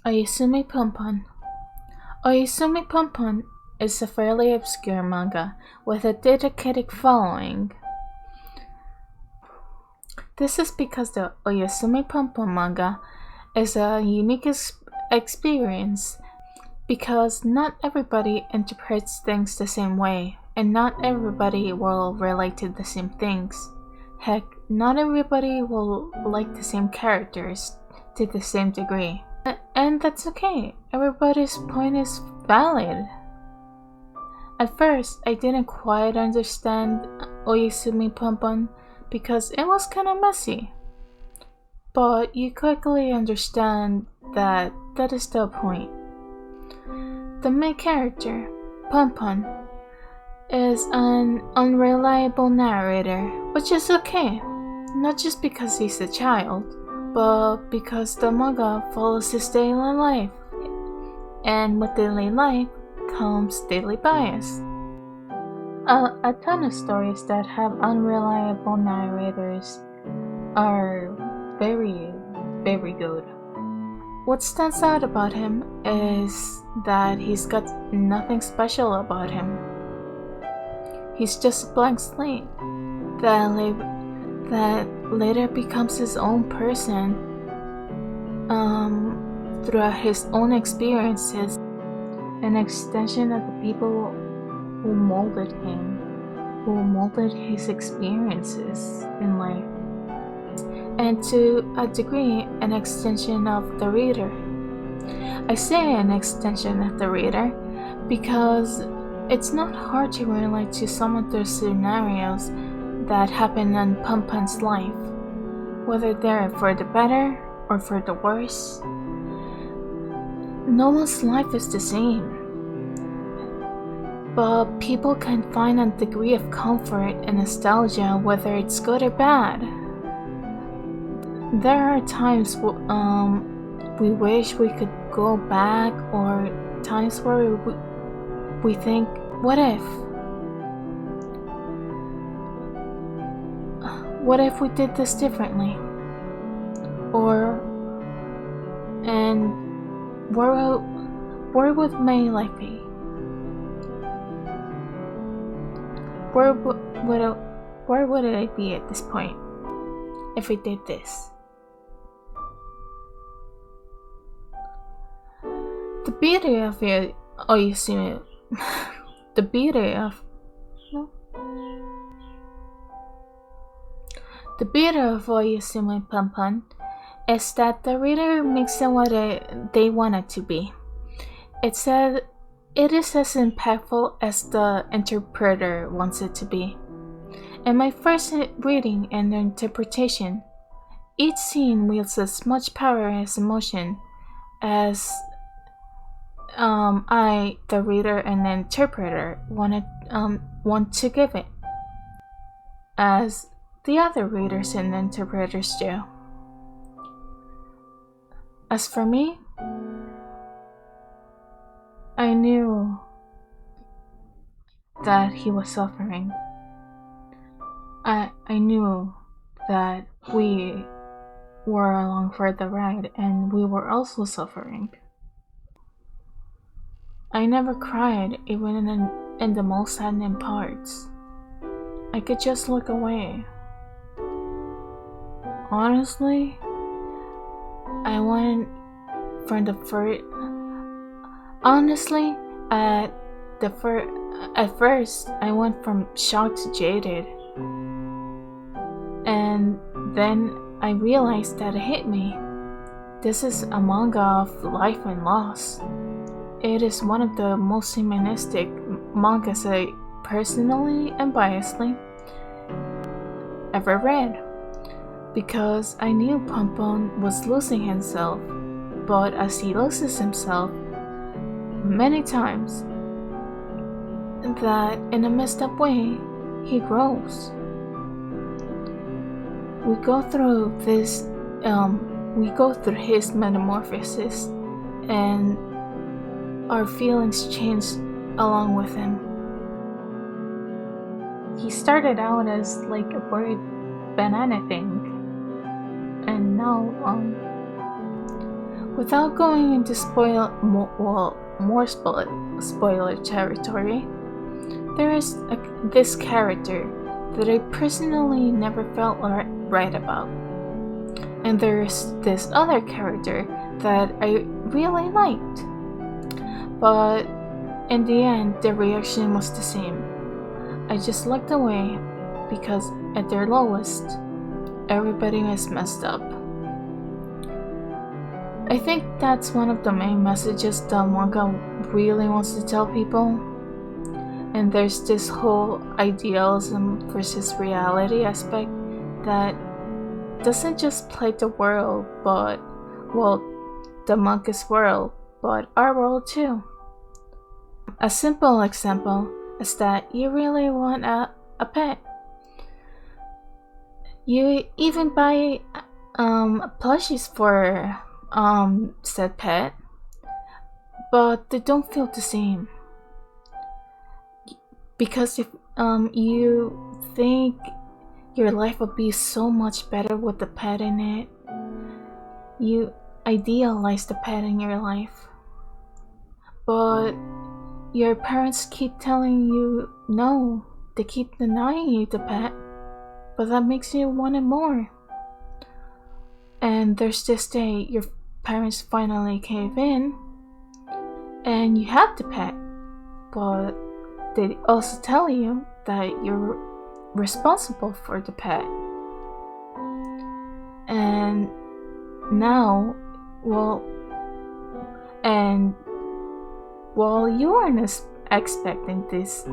Oyasumi Ponpon. Oyasumi Ponpon is a fairly obscure manga with a dedicated following. This is because the Oyasumi Ponpon manga is a unique experience because not everybody interprets things the same way, and not everybody will relate to the same things. Heck, not everybody will like the same characters to the same degree. And that's okay, everybody's point is valid. At first, I didn't quite understand Oyasumi Ponpon because it was kinda messy. But you quickly understand that that is the point. The main character, Ponpon, is an unreliable narrator, which is okay. Not just because he's a child, but because the manga follows his daily life. And with daily life comes daily bias. A ton of stories that have unreliable narrators are very, very good. What stands out about him is that he's got nothing special about him. He's just a blank slate that later becomes his own person throughout his own experiences, an extension of the people who molded him, who molded his experiences in life, and to a degree an extension of the reader. I say an extension of the reader because it's not hard to relate to some of the scenarios that happen in Ponpon's life, whether they're for the better or for the worse. No one's life is the same, but people can find a degree of comfort and nostalgia whether it's good or bad. There are times we wish we could go back, or times where we think, what if? What if we did this differently? And where would my life be? Where would I be at this point if we did this? The beauty of Oyasumi, the beauty of Oyasumi Ponpon is that the reader makes it what they want it to be. It is as impactful as the interpreter wants it to be. In my first reading and interpretation, each scene wields as much power as emotion as I, the reader and the interpreter, want to give it, as the other readers and interpreters do. As for me, I knew that he was suffering. I knew that we were along for the ride and we were also suffering. I never cried, even in the most saddening parts. I could just look away. Honestly, I went from the first. Honestly, at first, I went from shocked to jaded, and then I realized that it hit me. This is a manga of life and loss. It is one of the most humanistic mangas I personally and biasedly ever read, because I knew Ponpon was losing himself, but as he loses himself many times, that in a messed up way, he grows. We go through his metamorphosis, and our feelings change along with him. He started out as like a bird banana thing, and now Without going into more spoiler territory, there is this character that I personally never felt right about. And there's this other character that I really liked. But in the end, the reaction was the same. I just looked away because at their lowest, everybody is messed up. I think that's one of the main messages the manga really wants to tell people. And there's this whole idealism versus reality aspect that doesn't just play the world, but, well, the manga's world, but our world too. A simple example is that you really want a pet. You even buy plushies for said pet, but they don't feel the same. Because if you think your life would be so much better with the pet in it, you idealize the pet in your life. But your parents keep telling you no, they keep denying you the pet, but that makes you want it more. And there's this day your parents finally cave in and you have the pet, but they also tell you that you're responsible for the pet. And now, while you aren't expecting these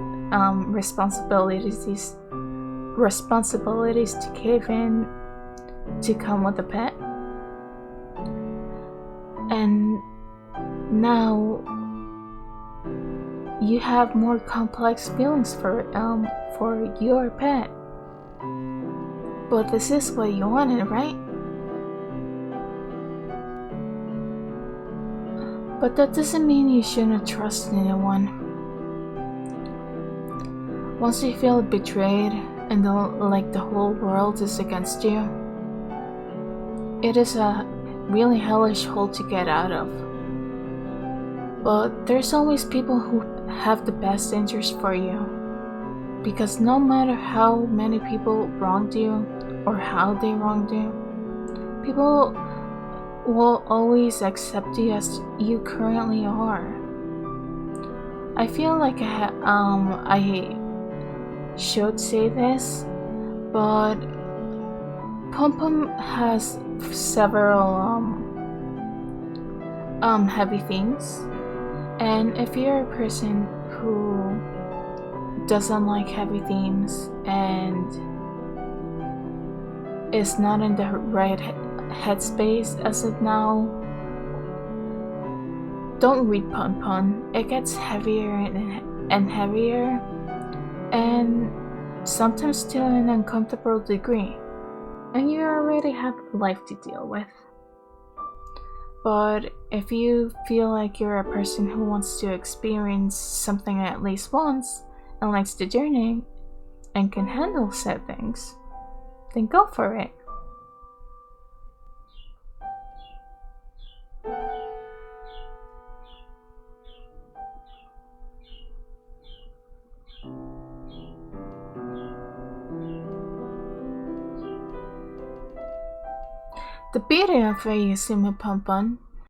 responsibilities to cave in to come with a pet, and now you have more complex feelings for your pet. But this is what you wanted, right? But that doesn't mean you shouldn't trust anyone. Once you feel betrayed and like the whole world is against you, it is a really hellish hole to get out of. But there's always people who have the best interest for you. Because no matter how many people wronged you or how they wronged you, people will always accept you as you currently are. I feel like I should say this, but Pum Pum has several heavy themes, and if you're a person who doesn't like heavy themes and is not in the right headspace as of now, don't read Pun Pun. It gets heavier and heavier, and sometimes to an uncomfortable degree, and you already have life to deal with. But if you feel like you're a person who wants to experience something at least once and likes the journey and can handle said things, then go for it. The beauty of Ayusume Pun Pun